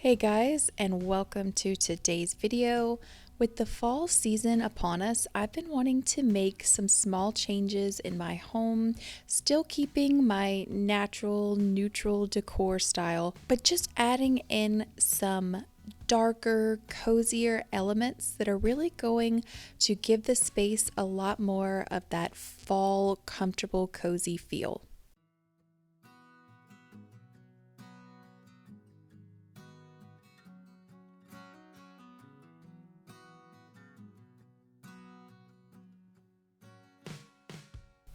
Hey guys, and welcome to today's video. With the fall season upon us, I've been wanting to make some small changes in my home, still keeping my natural, neutral decor style, but just adding in some darker, cozier elements that are really going to give the space a lot more of that fall, comfortable, cozy feel.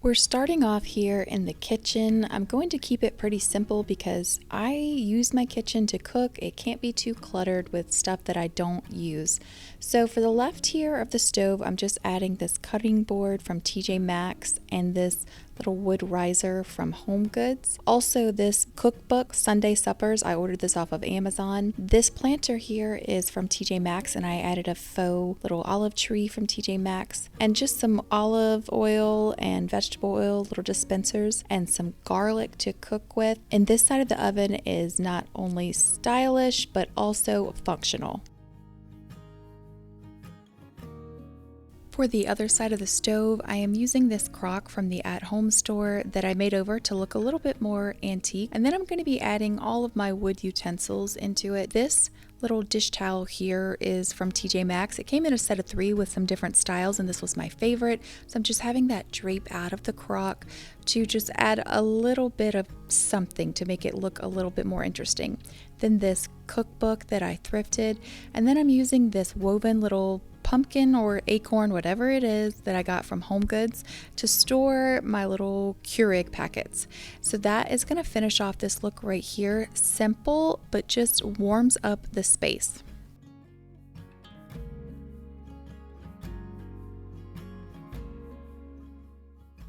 We're starting off here in the kitchen. I'm going to keep it pretty simple because I use my kitchen to cook. It can't be too cluttered with stuff that I don't use. So for the left here of the stove, I'm just adding this cutting board from TJ Maxx and this little wood riser from Home Goods. Also this cookbook, Sunday Suppers, I ordered this off of Amazon. This planter here is from TJ Maxx and I added a faux little olive tree from TJ Maxx and just some olive oil and vegetable oil, little dispensers, and some garlic to cook with. And this side of the oven is not only stylish but also functional. For the other side of the stove, I am using this crock from the at-home store that I made over to look a little bit more antique. And then I'm going to be adding all of my wood utensils into it. This little dish towel here is from TJ Maxx. It came in a set of 3 with some different styles, and this was my favorite. So I'm just having that drape out of the crock to just add a little bit of something to make it look a little bit more interesting. Then this cookbook that I thrifted, and then I'm using this woven little pumpkin or acorn, whatever it is, that I got from Home Goods to store my little Keurig packets. So that is going to finish off this look right here. Simple, but just warms up the space.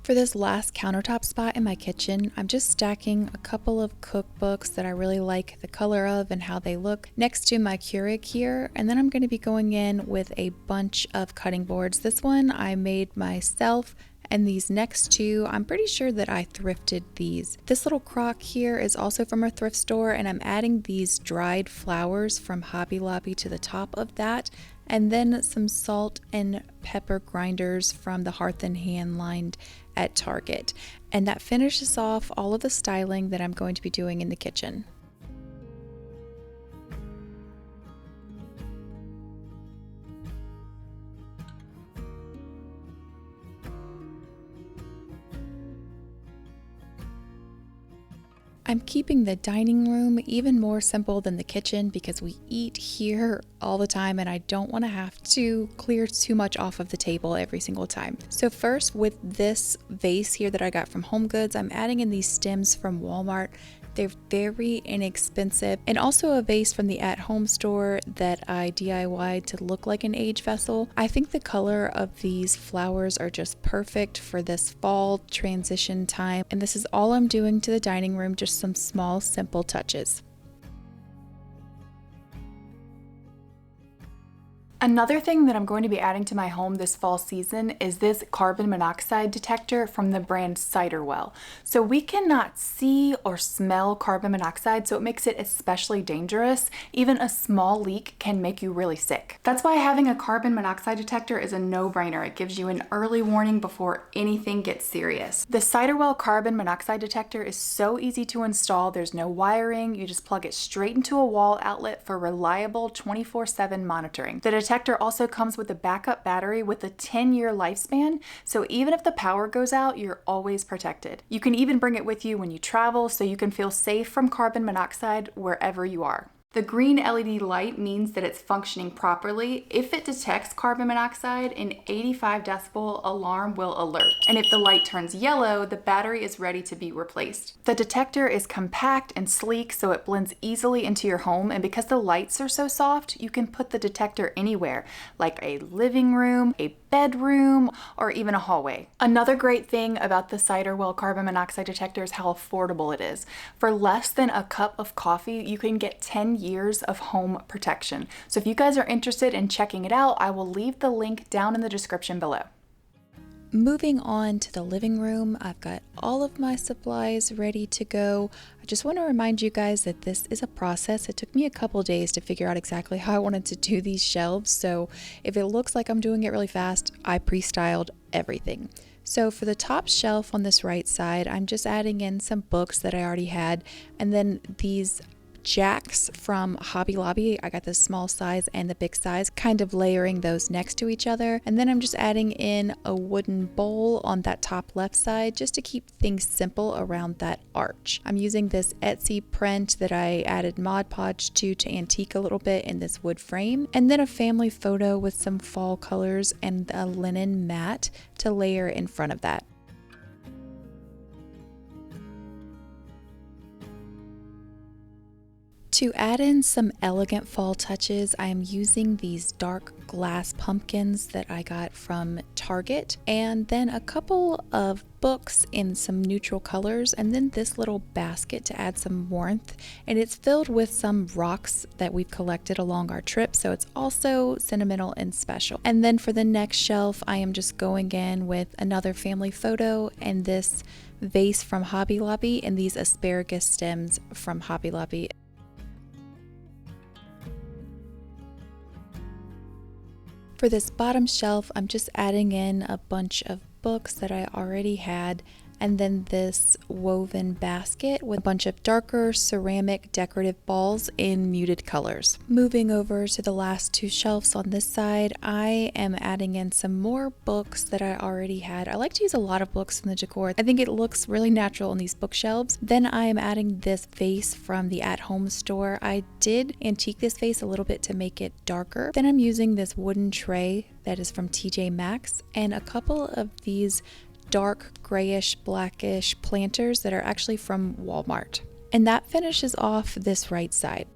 For this last countertop spot in my kitchen, I'm just stacking a couple of cookbooks that I really like the color of and how they look next to my Keurig here. And then I'm going to be going in with a bunch of cutting boards. This one I made myself, and these next 2, I'm pretty sure that I thrifted these. This little crock here is also from a thrift store, and I'm adding these dried flowers from Hobby Lobby to the top of that. And then some salt and pepper grinders from the Hearth and Hand line at Target. And that finishes off all of the styling that I'm going to be doing in the kitchen. I'm keeping the dining room even more simple than the kitchen because we eat here all the time and I don't want to have to clear too much off of the table every single time. So first, with this vase here that I got from Home Goods, I'm adding in these stems from Walmart. They're very inexpensive, and also a vase from the at-home store that I DIY'd to look like an age vessel. I think the color of these flowers are just perfect for this fall transition time, and this is all I'm doing to the dining room, just some small, simple touches. Another thing that I'm going to be adding to my home this fall season is this carbon monoxide detector from the brand Siterwell. So we cannot see or smell carbon monoxide, so it makes it especially dangerous. Even a small leak can make you really sick. That's why having a carbon monoxide detector is a no-brainer. It gives you an early warning before anything gets serious. The Siterwell carbon monoxide detector is so easy to install. There's no wiring. You just plug it straight into a wall outlet for reliable 24/7 monitoring. The detector also comes with a backup battery with a 10-year lifespan, so even if the power goes out, you're always protected. You can even bring it with you when you travel so you can feel safe from carbon monoxide wherever you are. The green LED light means that it's functioning properly. If it detects carbon monoxide, an 85 decibel alarm will alert. And if the light turns yellow, the battery is ready to be replaced. The detector is compact and sleek, so it blends easily into your home. And because the lights are so soft, you can put the detector anywhere, like a living room, a bedroom, or even a hallway. Another great thing about the Siterwell carbon monoxide detector is how affordable it is. For less than a cup of coffee, you can get 10 years of home protection. So if you guys are interested in checking it out, I will leave the link down in the description below. Moving on to the living room, I've got all of my supplies ready to go. I just want to remind you guys that this is a process. It took me a couple days to figure out exactly how I wanted to do these shelves. So if it looks like I'm doing it really fast, I pre-styled everything. So for the top shelf on this right side, I'm just adding in some books that I already had, and then these jacks from Hobby Lobby. I got the small size and the big size, kind of layering those next to each other. And then I'm just adding in a wooden bowl on that top left side just to keep things simple around that arch. I'm using this Etsy print that I added Mod Podge to antique a little bit in this wood frame. And then a family photo with some fall colors and a linen mat to layer in front of that. To add in some elegant fall touches, I am using these dark glass pumpkins that I got from Target, and then a couple of books in some neutral colors, and then this little basket to add some warmth. And it's filled with some rocks that we've collected along our trip, so it's also sentimental and special. And then for the next shelf, I am just going in with another family photo and this vase from Hobby Lobby and these asparagus stems from Hobby Lobby. For this bottom shelf, I'm just adding in a bunch of books that I already had, and then this woven basket with a bunch of darker ceramic decorative balls in muted colors. Moving over to the last two shelves on this side, I am adding in some more books that I already had. I like to use a lot of books in the decor. I think it looks really natural on these bookshelves. Then I am adding this vase from the at-home store. I did antique this vase a little bit to make it darker. Then I'm using this wooden tray that is from TJ Maxx and a couple of these dark grayish blackish planters that are actually from Walmart. And that finishes off this right side.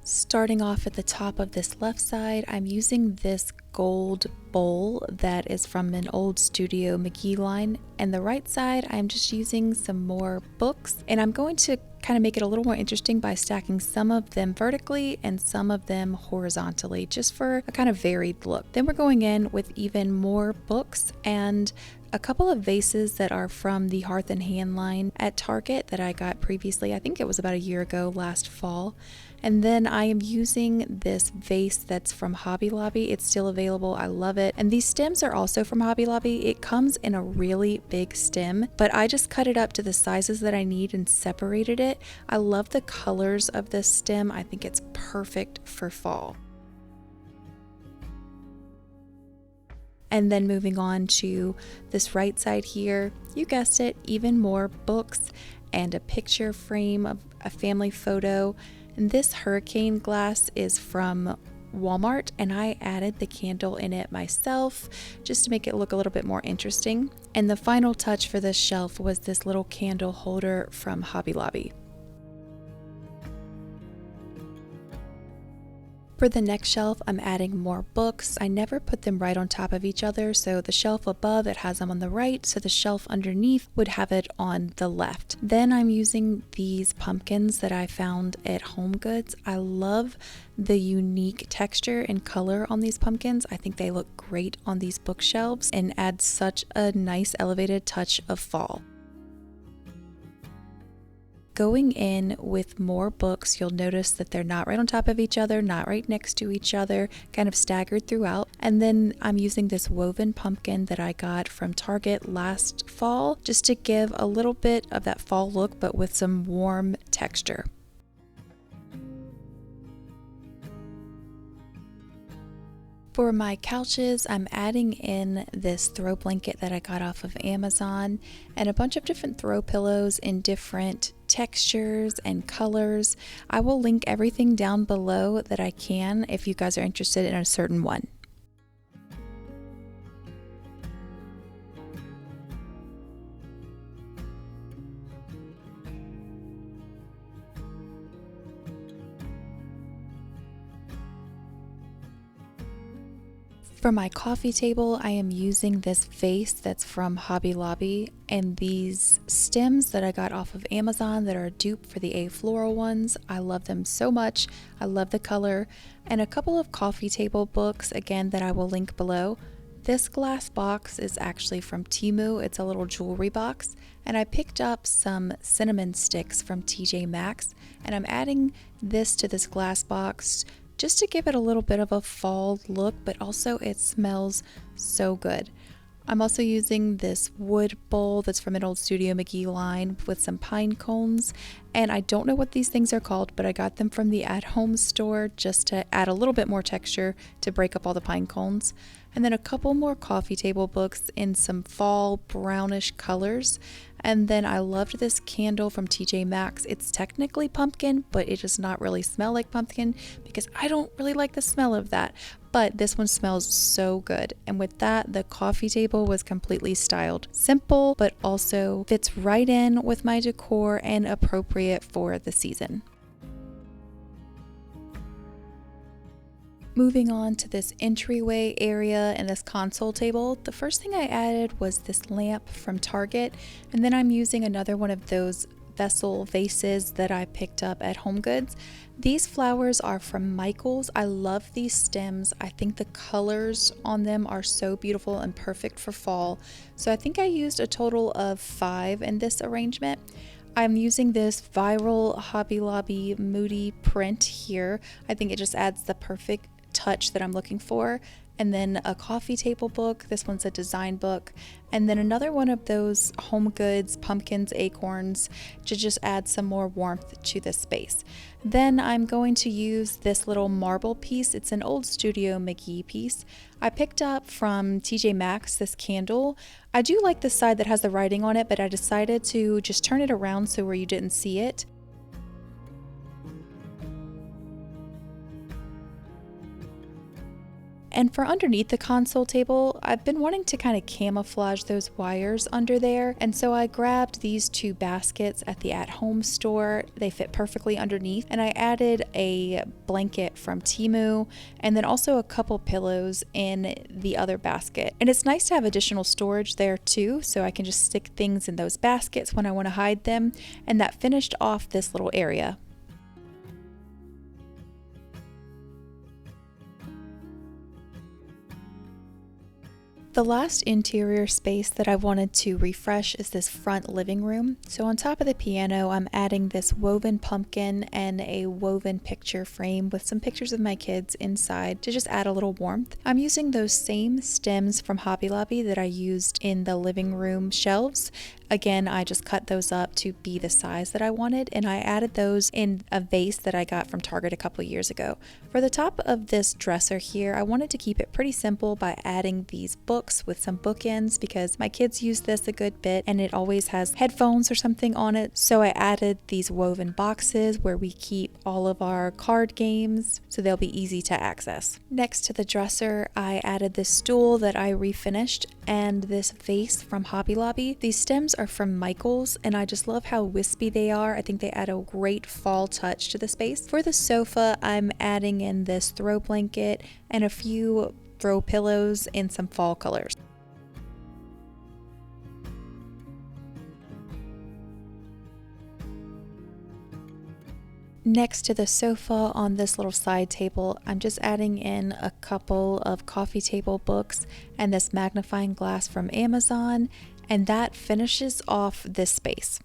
Starting off at the top of this left side, I'm using this gold bowl that is from an old Studio McGee line, and the right side I'm just using some more books, and I'm going to kind of make it a little more interesting by stacking some of them vertically and some of them horizontally, just for a kind of varied look. Then we're going in with even more books and a couple of vases that are from the Hearth and Hand line at Target that I got previously. I think it was about a year ago, last fall. And then I am using this vase that's from Hobby Lobby. It's still available. I love it. And these stems are also from Hobby Lobby. It comes in a really big stem, but I just cut it up to the sizes that I need and separated it. I love the colors of this stem. I think it's perfect for fall. And then moving on to this right side here, you guessed it, even more books and a picture frame of a family photo. And this hurricane glass is from Walmart, and I added the candle in it myself just to make it look a little bit more interesting. And the final touch for this shelf was this little candle holder from Hobby Lobby. For the next shelf, I'm adding more books. I never put them right on top of each other, so the shelf above, it has them on the right, so the shelf underneath would have it on the left. Then I'm using these pumpkins that I found at Home Goods. I love the unique texture and color on these pumpkins. I think they look great on these bookshelves and add such a nice elevated touch of fall. Going in with more books, you'll notice that they're not right on top of each other, not right next to each other, kind of staggered throughout. And then I'm using this woven pumpkin that I got from Target last fall, just to give a little bit of that fall look, but with some warm texture. For my couches, I'm adding in this throw blanket that I got off of Amazon and a bunch of different throw pillows in different textures and colors. I will link everything down below that I can if you guys are interested in a certain one. For my coffee table, I am using this vase that's from Hobby Lobby and these stems that I got off of Amazon that are a dupe for the A Floral ones. I love them so much. I love the color. And a couple of coffee table books, again, that I will link below. This glass box is actually from Temu. It's a little jewelry box. And I picked up some cinnamon sticks from TJ Maxx. And I'm adding this to this glass box just to give it a little bit of a fall look, but also it smells so good. I'm also using this wood bowl that's from an old Studio McGee line with some pine cones, and I don't know what these things are called, but I got them from the at-home store just to add a little bit more texture to break up all the pine cones. And then a couple more coffee table books in some fall brownish colors. And then I loved this candle from TJ Maxx. It's technically pumpkin, but it does not really smell like pumpkin because I don't really like the smell of that. But this one smells so good. And with that, the coffee table was completely styled. Simple, but also fits right in with my decor and appropriate for the season. Moving on to this entryway area and this console table, the first thing I added was this lamp from Target, and then I'm using another one of those vessel vases that I picked up at HomeGoods. These flowers are from Michaels. I love these stems. I think the colors on them are so beautiful and perfect for fall. So I think I used a total of 5 in this arrangement. I'm using this viral Hobby Lobby Moody print here. I think it just adds the perfect touch that I'm looking for. And then a coffee table book. This one's a design book. And then another one of those HomeGoods pumpkins, acorns, to just add some more warmth to this space. Then I'm going to use this little marble piece. It's an old Studio McGee piece. I picked up from TJ Maxx this candle. I do like the side that has the writing on it, but I decided to just turn it around so where you didn't see it. And for underneath the console table, I've been wanting to kind of camouflage those wires under there. And so I grabbed these 2 baskets at the at-home store. They fit perfectly underneath. And I added a blanket from Temu and then also a couple pillows in the other basket. And it's nice to have additional storage there too, so I can just stick things in those baskets when I want to hide them. And that finished off this little area. The last interior space that I wanted to refresh is this front living room. So on top of the piano, I'm adding this woven pumpkin and a woven picture frame with some pictures of my kids inside to just add a little warmth. I'm using those same stems from Hobby Lobby that I used in the living room shelves. Again, I just cut those up to be the size that I wanted, and I added those in a vase that I got from Target a couple years ago. For the top of this dresser here, I wanted to keep it pretty simple by adding these books with some bookends because my kids use this a good bit and it always has headphones or something on it. So I added these woven boxes where we keep all of our card games so they'll be easy to access. Next to the dresser, I added this stool that I refinished and this vase from Hobby Lobby. These stems are from Michaels and I just love how wispy they are. I think they add a great fall touch to the space. For the sofa, I'm adding in this throw blanket and a few throw pillows in some fall colors. Next to the sofa on this little side table, I'm just adding in a couple of coffee table books and this magnifying glass from Amazon, and that finishes off this space.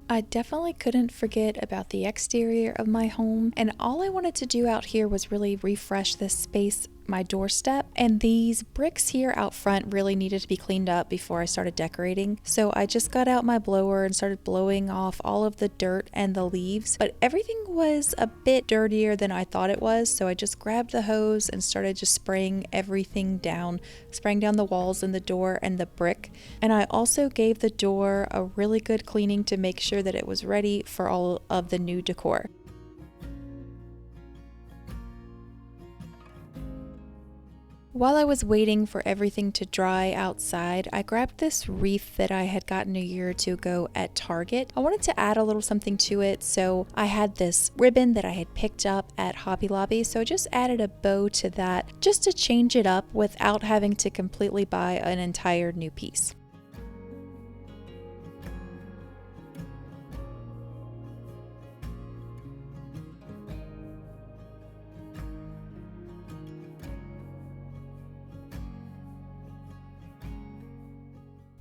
I definitely couldn't forget about the exterior of my home, and all I wanted to do out here was really refresh this space, my doorstep, and these bricks here out front really needed to be cleaned up before I started decorating. So I just got out my blower and started blowing off all of the dirt and the leaves, but everything was a bit dirtier than I thought it was, so I just grabbed the hose and started just spraying everything down, spraying down the walls and the door and the brick. And I also gave the door a really good cleaning to make sure that it was ready for all of the new decor. While I was waiting for everything to dry outside, I grabbed this wreath that I had gotten a year or two ago at Target. I wanted to add a little something to it, so I had this ribbon that I had picked up at Hobby Lobby, so I just added a bow to that just to change it up without having to completely buy an entire new piece.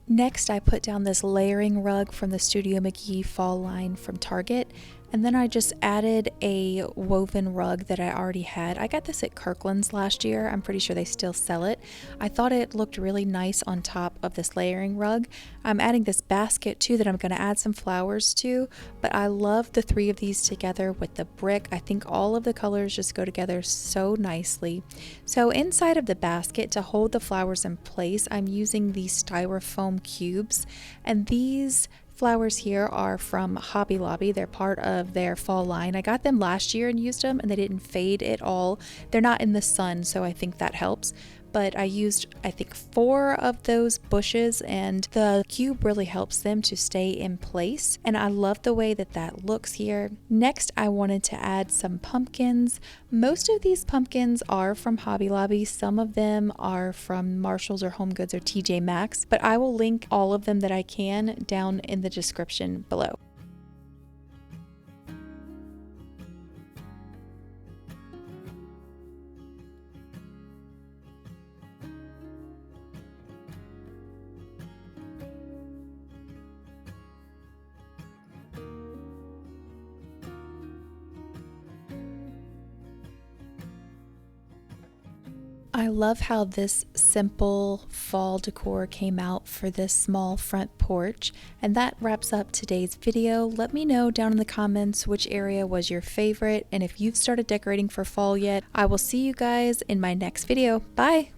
Next, I put down this layering rug from the Studio McGee fall line from Target, and then I just added a woven rug that I already had. I got this at Kirkland's last year. I'm pretty sure they still sell it. I thought it looked really nice on top of this layering rug. I'm adding this basket too that I'm going to add some flowers to, but I love the three of these together with the brick. I think all of the colors just go together so nicely. So inside of the basket, to hold the flowers in place, I'm using these styrofoam cubes, and these flowers here are from Hobby Lobby. They're part of their fall line. I got them last year and used them and they didn't fade at all. They're not in the sun, so I think that helps. But I used, I think, 4 of those bushes, and the cube really helps them to stay in place. And I love the way that that looks here. Next, I wanted to add some pumpkins. Most of these pumpkins are from Hobby Lobby. Some of them are from Marshalls or Home Goods or TJ Maxx, but I will link all of them that I can down in the description below. I love how this simple fall decor came out for this small front porch, and that wraps up today's video. Let me know down in the comments which area was your favorite, and if you've started decorating for fall yet. I will see you guys in my next video. Bye!